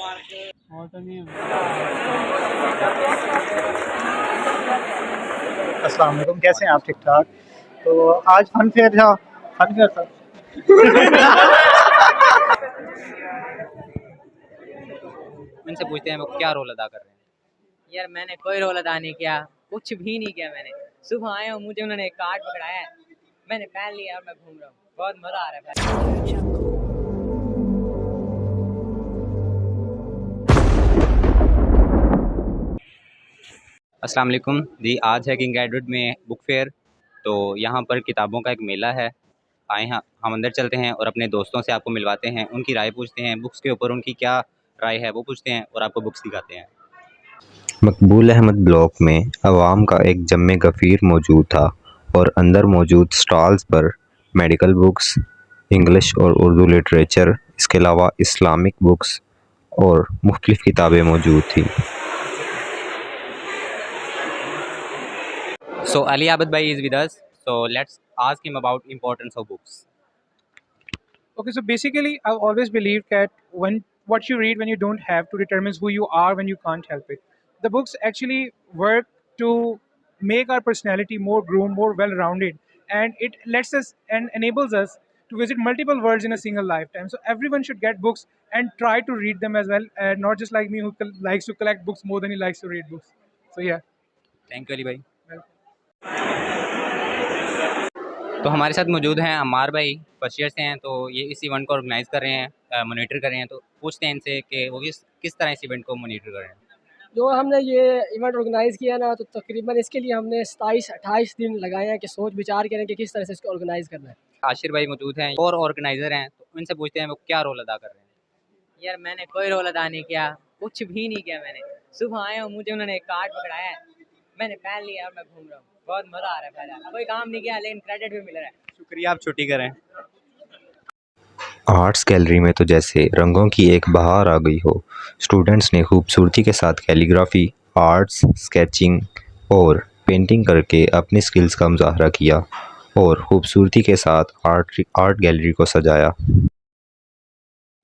और तो नहीं है। अस्सलाम वालेकुम, कैसे हैं आप? ठीक ठाक। तो आज फन फेयर था। फन फेयर था। उनसे पूछते हैं वो क्या रोल अदा कर रहे हैं। यार मैंने कोई रोल अदा नहीं किया, कुछ भी नहीं किया मैंने। सुबह आया हूँ, मुझे उन्होंने एक कार्ड पकड़ाया है, मैंने पहन लिया और मैं घूम रहा हूँ। बहुत मजा आ रहा है भाई। अस्सलाम वालेकुम जी, आज है किंग एडवर्ड में बुक फेयर। तो यहाँ पर किताबों का एक मेला है। आए हैं, हम अंदर चलते हैं और अपने दोस्तों से आपको मिलवाते हैं, उनकी राय पूछते हैं, बुक्स के ऊपर उनकी क्या राय है वो पूछते हैं और आपको बुक्स दिखाते हैं। मकबूल अहमद ब्लॉक में अवाम का एक जम्मे गफ़ीर मौजूद था और अंदर मौजूद स्टॉल्स पर मेडिकल बुक्स, इंग्लिश और उर्दू लिटरेचर, इसके अलावा इस्लामिक बुक्स और मुख्तलिफ़ किताबें मौजूद थी। So Ali Abid bhai is with us. So let's ask him about importance of books. Okay, so basically, I've always believed that when what you read when you don't have to determines who you are when you can't help it. The books actually work to make our personality more groomed, more well-rounded, and it lets us and enables us to visit multiple worlds in a single lifetime. So everyone should get books and try to read them as well, and not just like me who likes to collect books more than he likes to read books. So yeah. Thank you Ali भाई। तो हमारे साथ मौजूद हैं अम्मार भाई, first year से हैं। तो ये इस इवेंट को ऑर्गेनाइज कर रहे हैं, मॉनिटर कर रहे हैं। तो पूछते हैं इनसे कि वो किस तरह इस इवेंट को मॉनिटर कर रहे हैं। जो हमने ये इवेंट ऑर्गेनाइज़ किया ना, तो तकरीबन इसके लिए हमने 27-28 दिन लगाए हैं कि सोच विचार करें कि किस तरह से इसको ऑर्गेनाइज़ करना है। आशिर भाई मौजूद हैं और ऑर्गेनाइजर हैं, तो उनसे पूछते हैं वो क्या रोल अदा कर रहे हैं। यार मैंने कोई रोल अदा नहीं किया, कुछ भी नहीं किया मैंने। सुबह आया हूँ, मुझे उन्होंने एक कार्ड पकड़ाया है, मैंने पहन लिया और मैं घूम रहा हूँ। बहुत मजा आ रहा है भाई। कोई काम नहीं किया लेकिन क्रेडिट भी मिल रहा है। शुक्रिया, आप छुट्टी करें। आर्ट्स गैलरी में तो जैसे रंगों की एक बहार आ गई हो। स्टूडेंट्स ने खूबसूरती के साथ कैलीग्राफी, आर्ट्स, स्केचिंग और पेंटिंग करके अपनी स्किल्स का मुजाहरा किया और खूबसूरती के साथ आर्ट गैलरी को सजाया।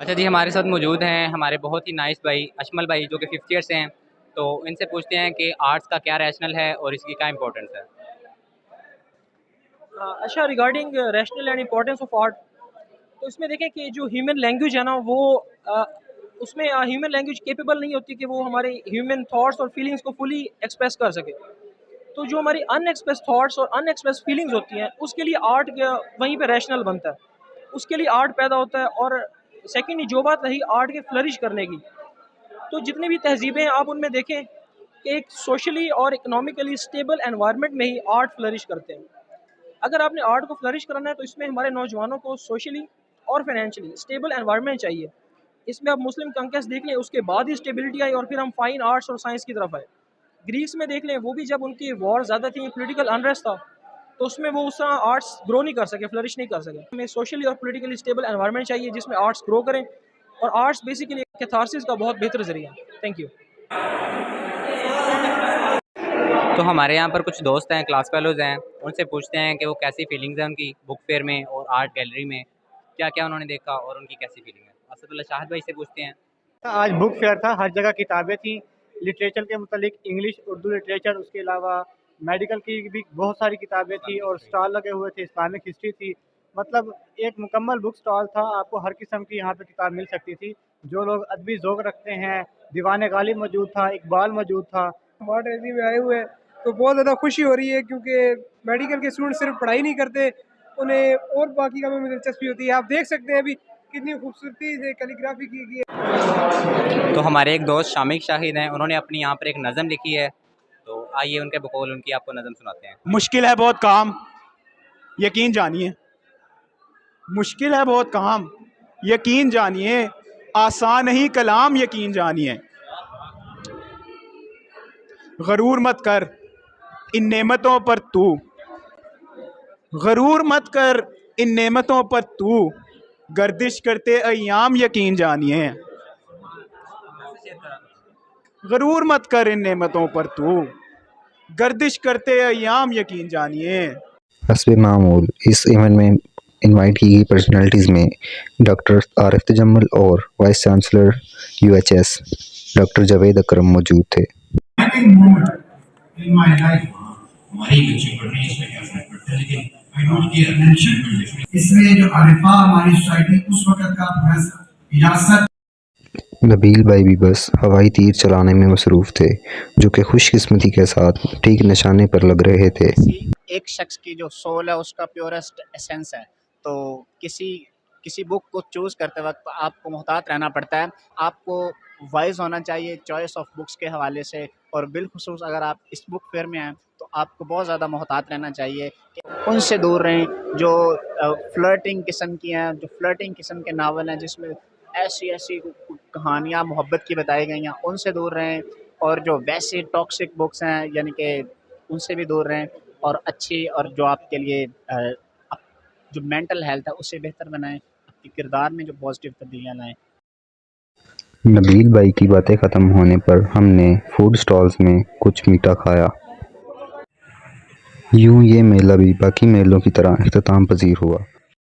अच्छा जी, हमारे साथ मौजूद हैं हमारे बहुत ही नाइस भाई अजमल भाई, जो कि 5th ईयर से हैं। तो इनसे पूछते हैं कि आर्ट्स का क्या रैशनल है और इसकी क्या इंपॉर्टेंस है। अच्छा, regarding rational and importance of art, तो इसमें देखें कि जो ह्यूमन लैंग्वेज है ना, वो उसमें ह्यूमन लैंग्वेज केपेबल नहीं होती कि वो हमारे ह्यूमन थॉट्स और फीलिंग्स को फुली एक्सप्रेस कर सके। तो जो हमारी अनएक्सप्रेस थॉट्स और अनएक्सप्रेस फीलिंग्स होती हैं, उसके लिए आर्ट वहीं पे रैशनल बनता है, उसके लिए आर्ट पैदा होता है। और सेकेंडली जो बात रही आर्ट के फ्लरिश करने की, तो जितनी भी तहजीबें हैं आप उनमें देखें कि एक सोशली और इकोनॉमिकली स्टेबल एनवायरनमेंट में ही आर्ट फ्लरिश करते हैं। अगर आपने आर्ट को फ्लरिश कराना है तो इसमें हमारे नौजवानों को सोशली और फाइनेंशियली स्टेबल एनवायरनमेंट चाहिए। इसमें आप मुस्लिम कंकेस्ट देख लें, उसके बाद ही स्टेबिलिटी आई और फिर हम फाइन आर्ट्स और साइंस की तरफ आए। ग्रीस में देख लें, वो भी जब उनकी वॉर ज़्यादा थी, पॉलिटिकल अनरेस्ट था, तो उसमें वो उस तरह आर्ट्स ग्रो नहीं कर सके, फ्लरिश नहीं कर सके। हमें सोशली और पॉलिटिकली स्टेबल एनवायरनमेंट चाहिए जिसमें आर्ट्स ग्रो करें, और आर्ट्स बेसिकली कैथारसिस का बहुत बेहतर ज़रिया है। Thank you. तो हमारे यहाँ पर कुछ दोस्त हैं, क्लास फेलोज़ हैं, उनसे पूछते हैं कि वो कैसी फीलिंग्स हैं उनकी बुक फेयर में और आर्ट गैलरी में, क्या क्या उन्होंने देखा और उनकी कैसी फीलिंग है। असदुल्ला शाहिद भाई से पूछते हैं। आज बुक फेयर था, हर जगह किताबें थी। लिटरेचर के मुतालिक इंग्लिश, उर्दू लिटरेचर, उसके अलावा मेडिकल की भी बहुत सारी किताबें थी और स्टॉल लगे हुए थे। इस्लामिक हिस्ट्री थी। मतलब एक मुकम्मल बुक स्टॉल था। आपको हर किस्म की यहाँ पे किताब मिल सकती थी। जो लोग अदबी ज़ौक़ रखते हैं, दीवान गालिब मौजूद था, इकबाल मौजूद था। स्मार्ट रैली में आए हुए हैं तो बहुत ज़्यादा खुशी हो रही है, क्योंकि मेडिकल के स्टूडेंट सिर्फ पढ़ाई नहीं करते, उन्हें और बाकी कामों में दिलचस्पी होती है। आप देख सकते हैं अभी कितनी खूबसूरती से कैलीग्राफी की गई है। तो हमारे एक दोस्त शामिक शाहिद हैं, उन्होंने अपनी यहाँ पर एक नज़म लिखी है। तो आइए उनके बकौल उनकी आपको नज़म सुनाते हैं। मुश्किल है बहुत काम, यकीन जानिए। मुश्किल है बहुत काम, यकीन जानिए। आसान नहीं कलाम, यकीन जानिए। गरूर मत कर इन नेमतों पर तू, गरूर मत कर इन नेमतों पर तू, गर्दिश करते अय्याम, यकीन जानिए। गरूर मत कर इन नेमतों पर तू, गर्दिश करते अय्याम, यकीन जानिए। हस्बे मामूल इस इवेंट में इनवाइट की गई पर्सनालिटीज़ में डॉक्टर आरिफ तजम्मुल और vice chancellor UHS doctor Javed Akram मौजूद थे। हमारे बच्चे पढ़ रहे हैं, इसमें क्या फर्क पड़ता है, लेकिन आई डोंट केयर, मेंशन इसमें जो आरिफा हमारी सोसाइटी उस वक्त का विरासत। नबील भाई भी बस हवाई तीर चलाने में मसरूफ़ थे, जो कि खुशकिस्मती के साथ ठीक निशाने पर लग रहे थे। एक शख्स की जो सोल है उसका प्योरेस्ट एसेंस है, तो किसी बुक को चूज़ करते वक्त आपको मोहतात रहना पड़ता है, आपको वाइज होना चाहिए चॉइस ऑफ बुक्स के हवाले से, और बिलखुसूस अगर आप इस बुक फेयर में आएँ तो आपको बहुत ज़्यादा मोहतात रहना चाहिए कि उनसे दूर रहें जो फ्लर्टिंग किस्म की हैं, जो फ्लर्टिंग किस्म के नावल हैं जिसमें ऐसी कहानियाँ मोहब्बत की बताई गई हैं, उनसे दूर रहें। और जो वैसे टॉक्सिक बुक्स हैं यानी कि उनसे भी दूर रहें, और अच्छी और जो आपके लिए जो मेंटल हेल्थ है उसे बेहतर बनाएं, आपके किरदार में जो पॉजिटिव तब्दीलियाँ लाएं। नबील भाई की बातें ख़त्म होने पर हमने फूड स्टॉल्स में कुछ मीठा खाया। यूँ ये मेला भी बाकी मेलों की तरह इख्तिताम पजीर हुआ।